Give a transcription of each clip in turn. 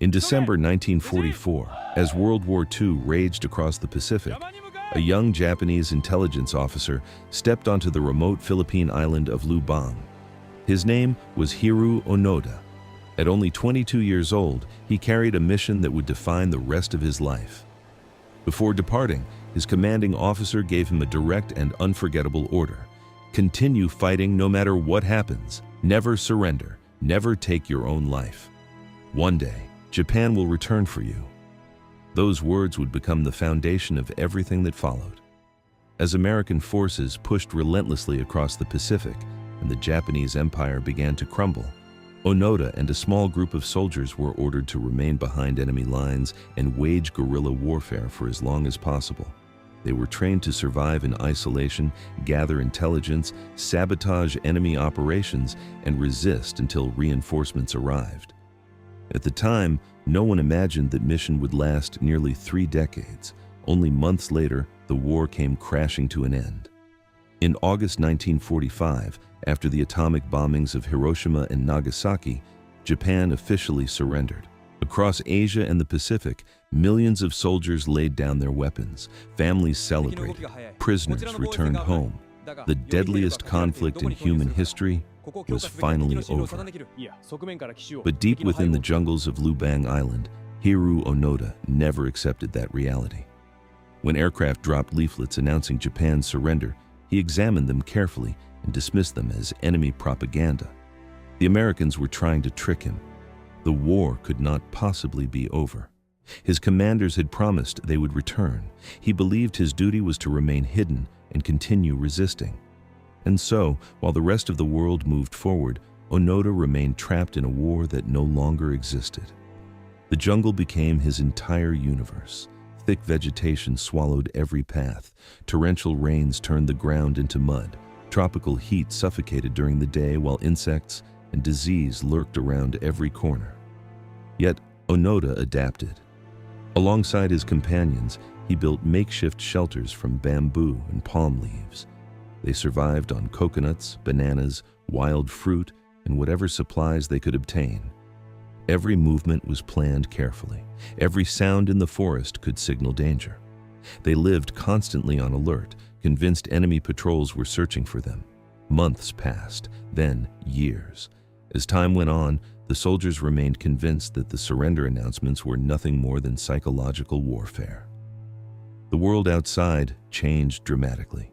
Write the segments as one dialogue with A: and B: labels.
A: In December 1944, as World War II raged across the Pacific, a young Japanese intelligence officer stepped onto the remote Philippine island of Lubang. His name was Hiroo Onoda. At only 22 years old, he carried a mission that would define the rest of his life. Before departing, his commanding officer gave him a direct and unforgettable order: continue fighting no matter what happens. Never surrender. Never take your own life. One day, Japan will return for you. Those words would become the foundation of everything that followed. As American forces pushed relentlessly across the Pacific and the Japanese Empire began to crumble, Onoda and a small group of soldiers were ordered to remain behind enemy lines and wage guerrilla warfare for as long as possible. They were trained to survive in isolation, gather intelligence, sabotage enemy operations, and resist until reinforcements arrived. At the time, no one imagined that mission would last nearly 3 decades. Only months later, the war came crashing to an end. In August 1945, after the atomic bombings of Hiroshima and Nagasaki, Japan officially surrendered. Across Asia and the Pacific, millions of soldiers laid down their weapons. Families celebrated. Prisoners returned home. The deadliest conflict in human history was finally over. But deep within the jungles of Lubang Island, Hiroo Onoda never accepted that reality. When aircraft dropped leaflets announcing Japan's surrender, he examined them carefully and dismissed them as enemy propaganda. The Americans were trying to trick him. The war could not possibly be over. His commanders had promised they would return. He believed his duty was to remain hidden and continue resisting. And so, while the rest of the world moved forward, Onoda remained trapped in a war that no longer existed. The jungle became his entire universe. Thick vegetation swallowed every path. Torrential rains turned the ground into mud. Tropical heat suffocated during the day, while insects and disease lurked around every corner. Yet, Onoda adapted. Alongside his companions, he built makeshift shelters from bamboo and palm leaves. They survived on coconuts, bananas, wild fruit, and whatever supplies they could obtain. Every movement was planned carefully. Every sound in the forest could signal danger. They lived constantly on alert, convinced enemy patrols were searching for them. Months passed, then years. As time went on, the soldiers remained convinced that the surrender announcements were nothing more than psychological warfare. The world outside changed dramatically.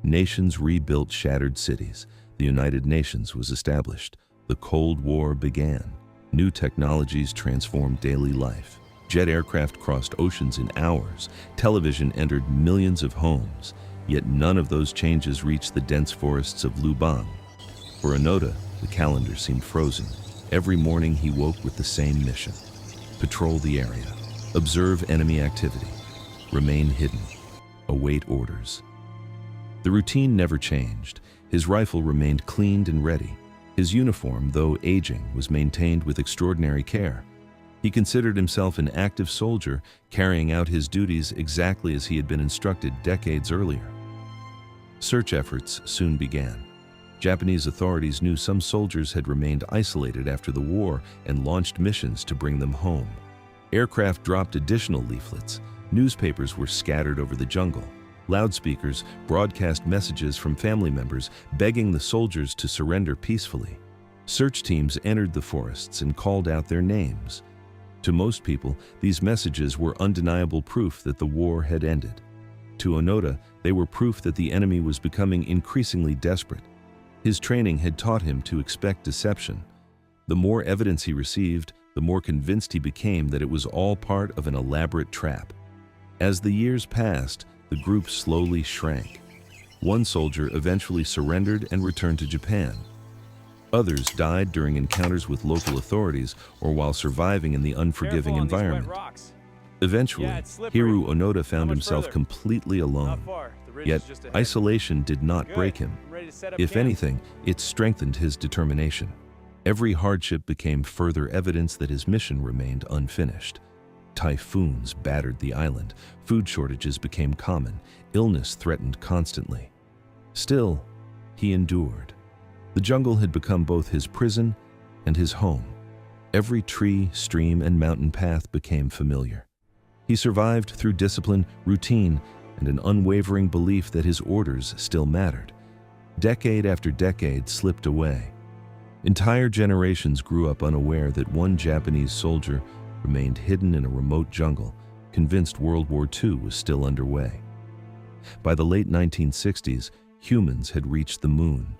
A: Nations rebuilt shattered cities. The United Nations was established. The Cold War began. New technologies transformed daily life. Jet aircraft crossed oceans in hours. Television entered millions of homes. Yet none of those changes reached the dense forests of Lubang. For Onoda, the calendar seemed frozen. Every morning he woke with the same mission: patrol the area, observe enemy activity, remain hidden, await orders. The routine never changed. His rifle remained cleaned and ready. His uniform, though aging, was maintained with extraordinary care. He considered himself an active soldier, carrying out his duties exactly as he had been instructed decades earlier. Search efforts soon began. Japanese authorities knew some soldiers had remained isolated after the war and launched missions to bring them home. Aircraft dropped additional leaflets. Newspapers were scattered over the jungle. Loudspeakers broadcast messages from family members begging the soldiers to surrender peacefully. Search teams entered the forests and called out their names. To most people, these messages were undeniable proof that the war had ended. To Onoda, they were proof that the enemy was becoming increasingly desperate. His training had taught him to expect deception. The more evidence he received, the more convinced he became that it was all part of an elaborate trap. As the years passed, the group slowly shrank. One soldier eventually surrendered and returned to Japan. Others died during encounters with local authorities or while surviving in the unforgiving environment. Eventually, Hiroo Onoda found himself completely alone. Yet, isolation did not break him. If anything, it strengthened his determination. Every hardship became further evidence that his mission remained unfinished. Typhoons battered the island. Food shortages became common. Illness threatened constantly. Still, he endured. The jungle had become both his prison and his home. Every tree, stream, and mountain path became familiar. He survived through discipline, routine, and an unwavering belief that his orders still mattered. Decade after decade slipped away. Entire generations grew up unaware that one Japanese soldier remained hidden in a remote jungle, convinced World War II was still underway. By the late 1960s, humans had reached the moon.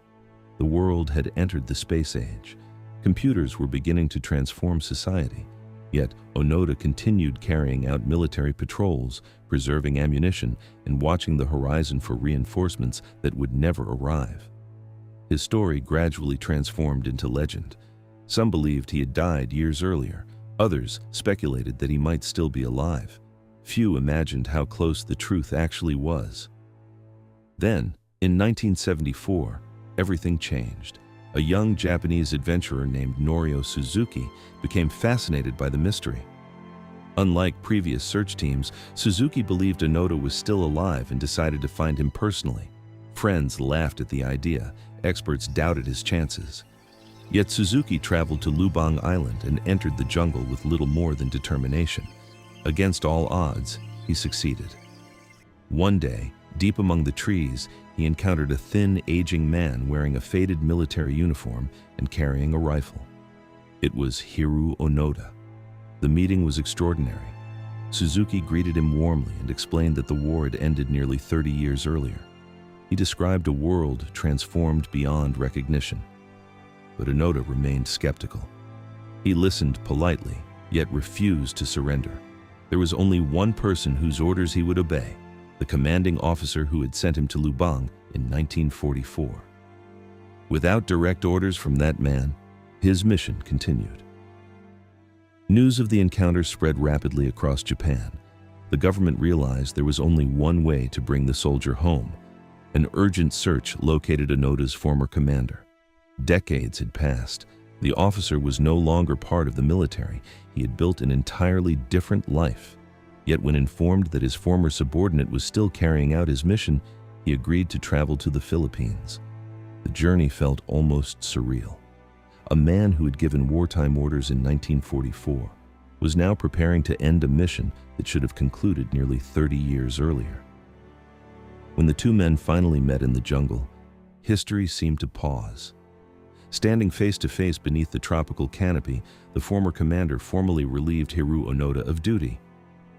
A: The world had entered the space age. Computers were beginning to transform society. Yet Onoda continued carrying out military patrols, preserving ammunition, and watching the horizon for reinforcements that would never arrive. His story gradually transformed into legend. Some believed he had died years earlier. Others speculated that he might still be alive. Few imagined how close the truth actually was. Then, in 1974, everything changed. A young Japanese adventurer named Norio Suzuki became fascinated by the mystery. Unlike previous search teams, Suzuki believed Onoda was still alive and decided to find him personally. Friends laughed at the idea. Experts doubted his chances. Yet Suzuki traveled to Lubang Island and entered the jungle with little more than determination. Against all odds, he succeeded. One day, deep among the trees, he encountered a thin, aging man wearing a faded military uniform and carrying a rifle. It was Hiroo Onoda. The meeting was extraordinary. Suzuki greeted him warmly and explained that the war had ended nearly 30 years earlier. He described a world transformed beyond recognition. But Onoda remained skeptical. He listened politely, yet refused to surrender. There was only one person whose orders he would obey, the commanding officer who had sent him to Lubang in 1944. Without direct orders from that man, his mission continued. News of the encounter spread rapidly across Japan. The government realized there was only one way to bring the soldier home. An urgent search located Onoda's former commander. Decades had passed. The officer was no longer part of the military. He had built an entirely different life. Yet when informed that his former subordinate was still carrying out his mission, he agreed to travel to the Philippines. The journey felt almost surreal. A man who had given wartime orders in 1944 was now preparing to end a mission that should have concluded nearly 30 years earlier. When the two men finally met in the jungle, history seemed to pause. Standing face to face beneath the tropical canopy, the former commander formally relieved Hiroo Onoda of duty.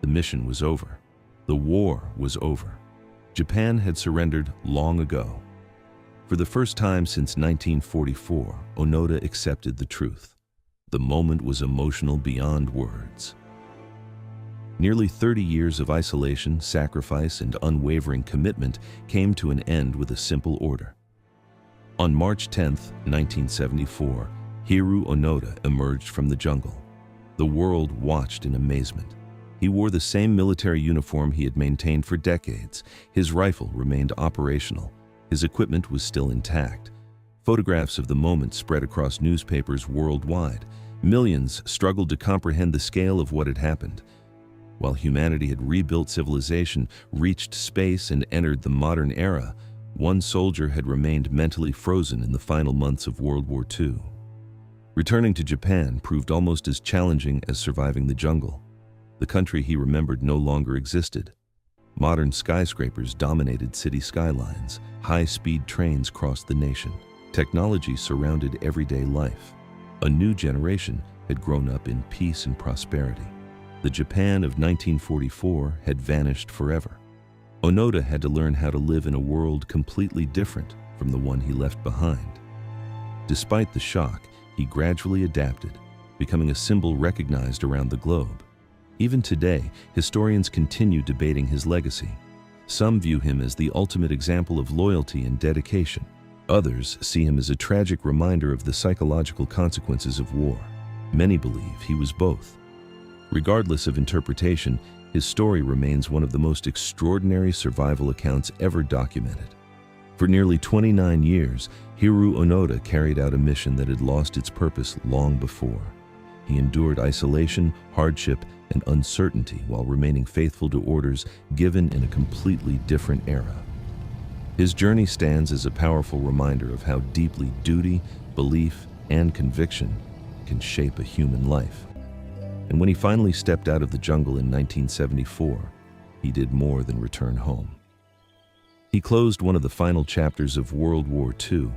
A: The mission was over. The war was over. Japan had surrendered long ago. For the first time since 1944, Onoda accepted the truth. The moment was emotional beyond words. Nearly 30 years of isolation, sacrifice, and unwavering commitment came to an end with a simple order. On March 10, 1974, Hiroo Onoda emerged from the jungle. The world watched in amazement. He wore the same military uniform he had maintained for decades. His rifle remained operational. His equipment was still intact. Photographs of the moment spread across newspapers worldwide. Millions struggled to comprehend the scale of what had happened. While humanity had rebuilt civilization, reached space, and entered the modern era, one soldier had remained mentally frozen in the final months of World War II. Returning to Japan proved almost as challenging as surviving the jungle. The country he remembered no longer existed. Modern skyscrapers dominated city skylines. High-speed trains crossed the nation. Technology surrounded everyday life. A new generation had grown up in peace and prosperity. The Japan of 1944 had vanished forever. Onoda had to learn how to live in a world completely different from the one he left behind. Despite the shock, he gradually adapted, becoming a symbol recognized around the globe. Even today, historians continue debating his legacy. Some view him as the ultimate example of loyalty and dedication. Others see him as a tragic reminder of the psychological consequences of war. Many believe he was both. Regardless of interpretation, his story remains one of the most extraordinary survival accounts ever documented. For nearly 29 years, Hiroo Onoda carried out a mission that had lost its purpose long before. He endured isolation, hardship, and uncertainty while remaining faithful to orders given in a completely different era. His journey stands as a powerful reminder of how deeply duty, belief, and conviction can shape a human life. And when he finally stepped out of the jungle in 1974, he did more than return home. He closed one of the final chapters of World War II